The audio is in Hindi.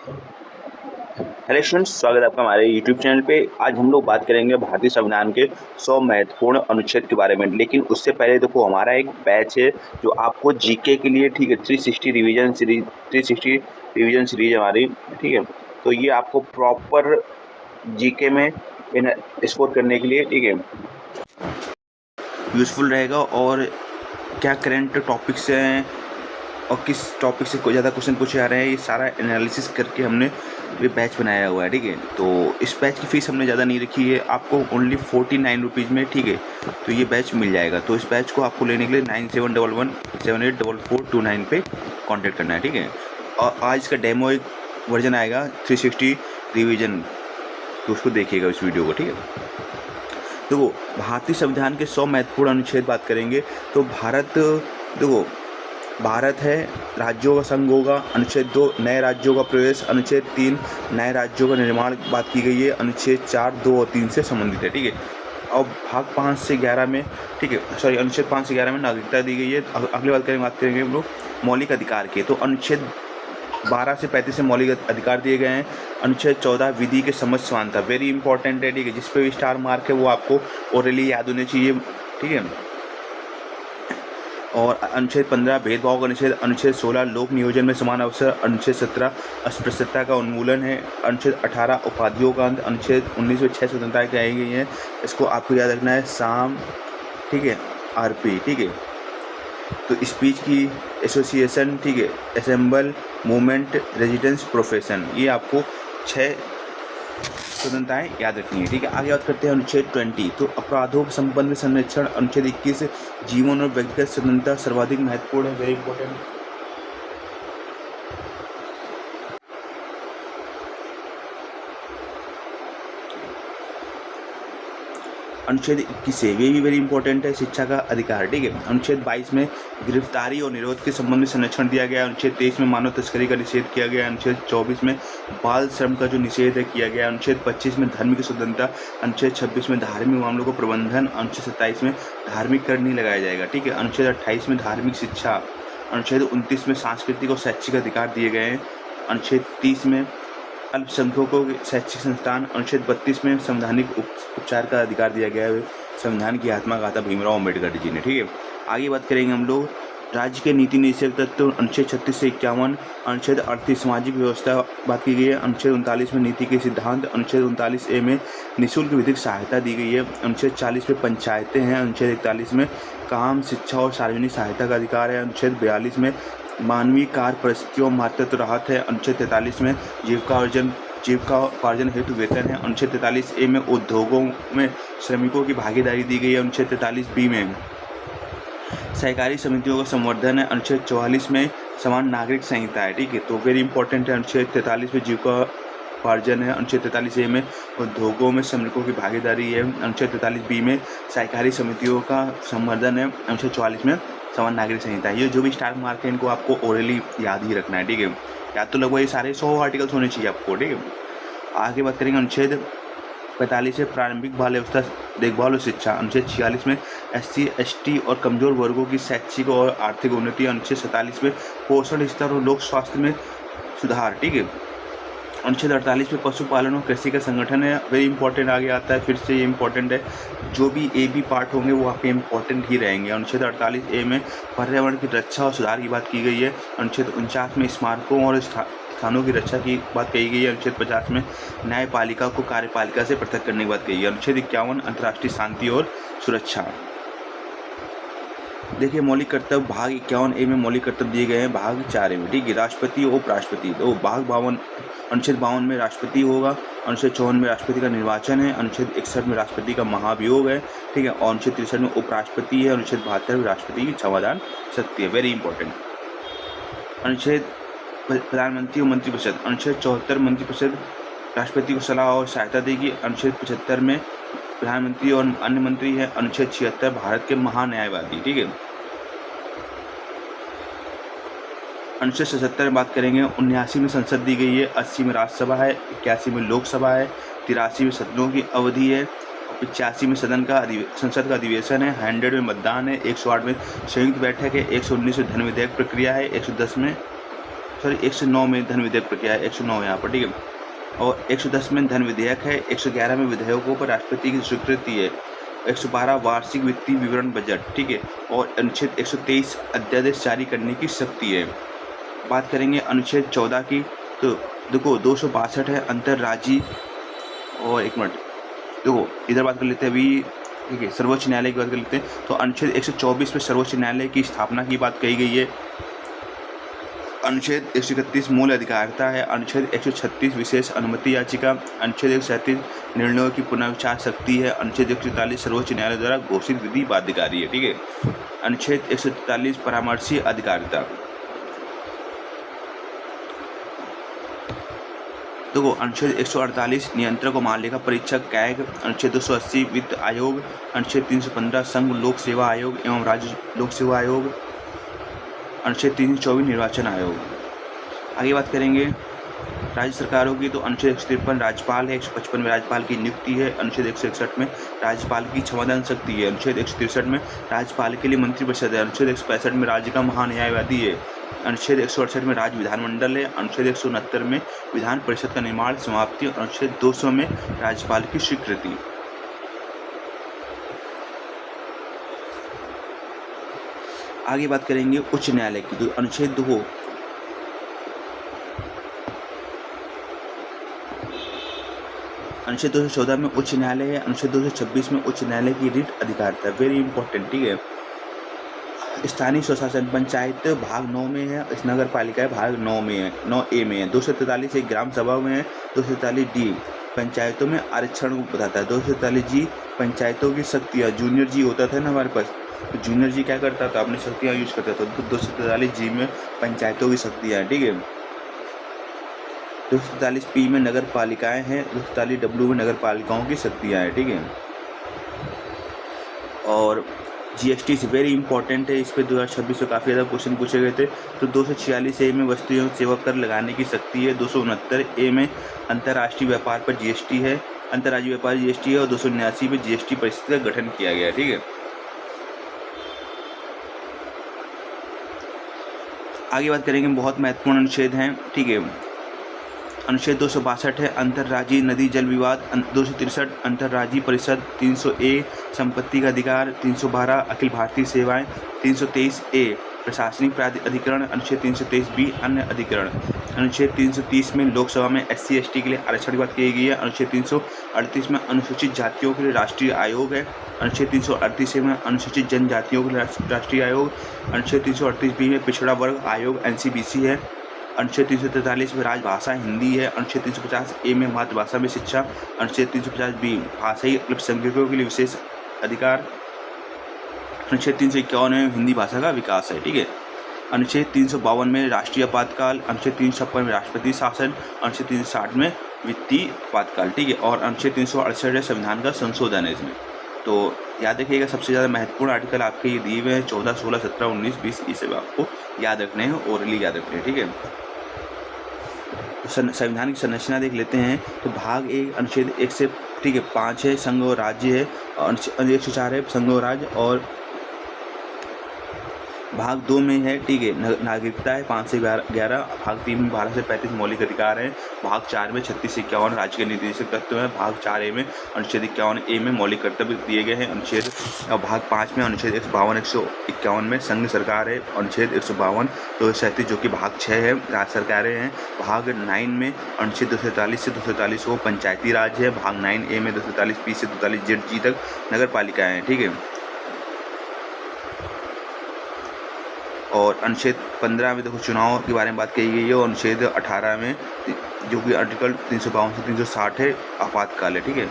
हेलो स्टूडेंट्स, स्वागत है आपका हमारे यूट्यूब चैनल पे। आज हम लोग बात करेंगे भारतीय संविधान के 100 महत्वपूर्ण अनुच्छेद के बारे में। लेकिन उससे पहले देखो, हमारा एक बैच है जो आपको जीके के लिए, ठीक है, 360 रिवीजन सीरीज हमारी, ठीक है। तो ये आपको प्रॉपर जीके में स्कोर करने के लिए, ठीक है, यूजफुल रहेगा। और क्या करंट टॉपिक्स हैं और किस टॉपिक से ज़्यादा क्वेश्चन पूछे जा रहे हैं, ये सारा एनालिसिस करके हमने ये बैच बनाया हुआ है, ठीक है। तो इस बैच की फ़ीस हमने ज़्यादा नहीं रखी है, आपको ओनली 49 रुपीज़ में, ठीक है, तो ये बैच मिल जाएगा। तो इस बैच को आपको लेने के लिए 9711784429 पे कांटेक्ट करना है, ठीक है। और आज इसका डेमो एक वर्जन आएगा 360 रिवीजन, तो उसको देखिएगा इस वीडियो को, ठीक है। देखो, भारतीय संविधान के 100 महत्वपूर्ण अनुच्छेद बात करेंगे तो देखो, भारत है, राज्यों का संघ होगा। अनुच्छेद 2 नए राज्यों का प्रवेश। अनुच्छेद 3 नए राज्यों का निर्माण बात की गई है। अनुच्छेद 4 2 और 3 से संबंधित है, ठीक है। और भाग 5 से 11 में, ठीक है, सॉरी, अनुच्छेद 5 से 11 में नागरिकता दी गई है। अगली बात करेंगे हम लोग मौलिक अधिकार के। तो अनुच्छेद 12 से 35 से मौलिक अधिकार दिए गए हैं। अनुच्छेद 14 विधि के समझ समानता, वेरी इंपॉर्टेंट है, ठीक है। जिस पे भी स्टार मार्क है वो आपको ओरली याद होने चाहिए, ठीक है। और अनुच्छेद 15 भेदभाव का निषेध। अनुच्छेद 16 लोक नियोजन में समान अवसर। अनुच्छेद 17 अस्पृश्यता का उन्मूलन है। अनुच्छेद 18 उपाधियों का अंत। अनुच्छेद 19 में 6 स्वतंत्रताएं कही गई हैं, इसको आपको याद रखना है, साम, ठीक है, आरपी, ठीक है। तो स्पीच की एसोसिएशन, ठीक है, असेंबल, मूवमेंट, रेजिडेंस, प्रोफेशन, ये आपको 6 स्वतंत्रताएं याद रखनी है, ठीक है। आगे बात करते हैं अनुच्छेद 20। तो अपराधों के संबंध में संरक्षण। अनुच्छेद 21 जीवन और व्यक्तिगत स्वतंत्रता सर्वाधिक महत्वपूर्ण है, वेरी इंपॉर्टेंट। अनुच्छेद 21 से ये भी वेरी इंपॉर्टेंट है, शिक्षा का अधिकार, ठीक है। अनुच्छेद 22 में गिरफ्तारी और निरोध के संबंध में संरक्षण दिया गया है। अनुच्छेद 23 में मानव तस्करी का निषेध किया गया है। अनुच्छेद 24 में बाल श्रम का जो निषेध है किया गया है। अनुच्छेद 25 में धर्म की स्वतंत्रता। अनुच्छेद 26 में धार्मिक मामलों को प्रबंधन। अनुच्छेद 27 में धार्मिक कर नहीं लगाया जाएगा, ठीक है। अनुच्छेद 28 में धार्मिक शिक्षा। अनुच्छेद 29 में सांस्कृतिक और शैक्षिक अधिकार दिए गए हैं। अनुच्छेद 30 में अल्पसंख्यकों के शैक्षिक संस्थान। अनुच्छेद 32 में संवैधानिक उपचार का अधिकार दिया गया है, संविधान की आत्मा गाथा भीमराव अम्बेडकर जी ने, ठीक है। आगे बात करेंगे हम लोग राज्य के नीति निषेध तत्व। अनुच्छेद 36 से 51। अनुच्छेद 38 सामाजिक व्यवस्था बात की गई है। अनुच्छेद 39 में नीति के सिद्धांत। अनुच्छेद 39A में निःशुल्क विधिक सहायता दी गई है। अनुच्छेद 40 में पंचायतें हैं। अनुच्छेद 41 में काम, शिक्षा और सार्वजनिक सहायता का अधिकार है। अनुच्छेद 42 में मानवीय कार्य परिस्थितियों मातृत्व राहत है। अनुच्छेद 43 में जीविका उपार्जन हेतु वेतन है। अनुच्छेद 43A में उद्योगों में श्रमिकों की भागीदारी दी गई है। अनुच्छेद 43B में सहकारी समितियों का संवर्धन है। अनुच्छेद 44 में समान नागरिक संहिता है, ठीक है, तो वेरी इंपॉर्टेंट है। अनुच्छेद 43 में जीविका उपार्जन है। अनुच्छेद 43A में उद्योगों में श्रमिकों की भागीदारी है। अनुच्छेद 43B में सहकारी समितियों का संवर्धन है। अनुच्छेद 44 में समान नागरिक संहिता है। ये जो भी स्टार मार्क है इनको आपको ओरली याद ही रखना है, ठीक है। याद तो लगभग ये सारे 100 आर्टिकल्स होने चाहिए आपको, ठीक है। आगे बात करेंगे अनुच्छेद 45 में प्रारंभिक बाल व्यवस्था, देखभाल और शिक्षा। अनुच्छेद 46 में SC ST और कमजोर वर्गों की शैक्षिक और आर्थिक उन्नति। अनुच्छेद 47 में पोषण स्तर और लोक स्वास्थ्य में सुधार, ठीक है। अनुच्छेद 48 में पशुपालन और कृषि का संगठन है, वेरी इंपॉर्टेंट आगे आता है, फिर से ये इंपॉर्टेंट है। जो भी ए बी पार्ट होंगे वो आपके इंपॉर्टेंट ही रहेंगे। अनुच्छेद 48A में पर्यावरण की रक्षा और सुधार की बात की गई है। अनुच्छेद 49 में स्मारकों और स्थानों की रक्षा की बात कही गई है। अनुच्छेद 50 में न्यायपालिका को कार्यपालिका से पृथक करने की बात कही है। अनुच्छेद 51 अंतर्राष्ट्रीय शांति और सुरक्षा। देखिए, मौलिक कर्तव्य भाग 51A में मौलिक कर्तव्य दिए गए हैं भाग 4A में, ठीक है। राष्ट्रपति और उपराष्ट्रपति, तो भाग 52 अनुच्छेद 52 में राष्ट्रपति होगा। अनुच्छेद 54 में राष्ट्रपति का निर्वाचन है। अनुच्छेद 61 में राष्ट्रपति का महाभियोग है, ठीक है। और अनुच्छेद 63 में उपराष्ट्रपति है। अनुच्छेद 72 में राष्ट्रपति की क्षमादान शक्ति है, वेरी इंपॉर्टेंट। अनुच्छेद प्रधानमंत्री और मंत्रिपरिषद। अनुच्छेद 74 मंत्रिपरिषद राष्ट्रपति को सलाह और सहायता देगी। अनुच्छेद 75 में प्रधानमंत्री और अन्य मंत्री है। अनुच्छेद 76 भारत के महान्यायवादी, ठीक है। अनुच्छेद 77 में बात करेंगे, 79 में संसद दी गई है। 80 में राज्यसभा है। 81 में लोकसभा है। 83 में सदनों की अवधि है। 85 में संसद का अधिवेशन है। 100 में मतदान है। 108 में संयुक्त बैठक है। 119 में धन विधेयक प्रक्रिया है। 110 में सॉरी 109 में धन विधेयक प्रक्रिया है, 109 यहाँ पर, ठीक है। और 110 में धन विधेयक है, 111 में विधेयकों पर राष्ट्रपति की स्वीकृति है, 112 वार्षिक वित्तीय विवरण बजट, ठीक है। और अनुच्छेद 123 अध्यादेश जारी करने की शक्ति है। बात करेंगे अनुच्छेद 14 की, तो देखो 262 है अंतर्राज्यीय, और एक मिनट देखो इधर बात कर लेते हैं अभी, ठीक है, सर्वोच्च न्यायालय की बात कर लेते हैं। तो अनुच्छेद 124 में सर्वोच्च न्यायालय की स्थापना की बात कही गई है। अनुच्छेद 131 मूल अधिकारिता है। अनुच्छेद 136 विशेष अनुमति याचिका। अनुच्छेद 137 निर्णयों की पुनर्विचार शक्ति है। अनुच्छेद 143 सर्वोच्च न्यायालय द्वारा घोषित विधि बाध्यकारी है, ठीक है। अनुच्छेद 143 परामर्शी अधिकारिता। देखो अनुच्छेद 148 नियंत्रक और महालेखा परीक्षक कैग। अनुच्छेद 280 वित्त आयोग। अनुच्छेद 315 संघ लोक सेवा आयोग एवं राज्य लोक सेवा आयोग। अनुच्छेद 324 निर्वाचन आयोग। आगे बात करेंगे राज्य सरकारों की, तो अनुच्छेद 153 राज्यपाल है, 155 में राज्यपाल की नियुक्ति है। अनुच्छेद 161 में राज्यपाल की क्षमादान शक्ति है। अनुच्छेद 163 में राज्यपाल के लिए मंत्रिपरिषद है। अनुच्छेद 165 में राज्य का महान्यायवादी है। अनुच्छेद 168 में राज्य विधानमंडल है। अनुच्छेद 169 में विधान परिषद का निर्माण समाप्ति। अनुच्छेद 200 में राज्यपाल की स्वीकृति। आगे बात करेंगे उच्च न्यायालय की, तो अनुच्छेद 2 अनुच्छेद 214 में उच्च न्यायालय है। अनुच्छेद 226 में उच्च न्यायालय की रिट अधिकारिता, वेरी इंपॉर्टेंट, ठीक है। स्थानीय स्वशासन पंचायत भाग 9 में है, इस नगर पालिका भाग 9 में है, 9A में है। 243 एक ग्राम सभा में है। 243 D पंचायतों में आरक्षण को बताता है। 243 G पंचायतों की शक्तियाँ, जूनियर जी होता था ना हमारे पास, तो जूनियर जी क्या करता था, अपनी शक्तियाँ यूज करता था। तो 243 G में पंचायतों की शक्तियाँ हैं, ठीक है। 243 P में नगर पालिकाएँ हैं। 243 W में नगर पालिकाओं की शक्तियाँ हैं, ठीक है। और GST से वेरी इंपॉर्टेंट है, इस पर 2026 में काफ़ी ज़्यादा क्वेश्चन पूछे गए थे। तो 246A में वस्तु एवं सेवा कर लगाने की शक्ति है। 269A में अंतर्राष्ट्रीय व्यापार पर GST है, अंतर्राज्यीय व्यापार GST है। और 279 में GST परिषद का गठन किया गया, ठीक है। आगे बात करेंगे, बहुत महत्वपूर्ण अनुच्छेद हैं, ठीक है। अनुच्छेद 262 है अंतर्राज्यीय नदी जल विवाद। 263 अंतर्राज्यीय परिषद। 300A संपत्ति का अधिकार। 312 अखिल भारतीय सेवाएं। 323A प्रशासनिक प्राधिकरण। अनुच्छेद 323B अन्य अधिकरण। अनुच्छेद 330 में लोकसभा में SC ST के लिए आरक्षण की बात की गई है। अनुच्छेद 338 में अनुसूचित जातियों के लिए राष्ट्रीय आयोग है। अनुच्छेद 338A में अनुसूचित जनजातियों के लिए राष्ट्रीय आयोग। अनुच्छेद 338B में पिछड़ा वर्ग आयोग NCBC है। अनुच्छेद 343 में राजभाषा हिंदी है। अनुच्छेद 350A में मातृभाषा में शिक्षा। अनुच्छेद 350B भाषाई अल्पसंख्यकों के लिए विशेष अधिकार। अनुच्छेद 351 में हिंदी भाषा का विकास है, ठीक है। अनुच्छेद 352 में राष्ट्रीय आपातकाल। अनुच्छेद 356 में राष्ट्रपति शासन। अनुच्छेद 360 में वित्तीय आपातकाल, ठीक है। और अनुच्छेद 368 संविधान का संशोधन है इसमें। तो याद रखिएगा, सबसे ज़्यादा महत्वपूर्ण आर्टिकल आपके ये दिए हुए हैं 14, 16, 17, 19, 20, ये सब आपको याद रखने हैं, ओरली याद रखने हैं, ठीक है। संविधान की संरचना देख लेते हैं। तो भाग 1 अनुच्छेद 1 से, ठीक है, 5 है संघ और राज्य है। 104 है संघ और राज्य। और भाग 2 में है, ठीक है, नागरिकता है 5 से 11। भाग 3 में 12 से 35 मौलिक अधिकार हैं। भाग 4 में 36 से 51 राज्य के निर्देशक तत्व हैं। भाग 4A में अनुच्छेद 51A में मौलिक कर्तव्य दिए गए हैं। अनुच्छेद भाग 5 में अनुच्छेद 152 151 में संघ सरकार है। अनुच्छेद 152 237 जो कि भाग 6 है राज्य सरकारें हैं। भाग 9 में अनुच्छेद 243 से 243 वो पंचायती राज है। भाग 9A में 243B से 243ZG तक नगर पालिकाएँ हैं, ठीक है। और अनुच्छेद 15 में देखो चुनाव के बारे में बात कही गई है। और अनुच्छेद 18 में जो कि आर्टिकल 352 से 360 है आपातकाल है, ठीक है।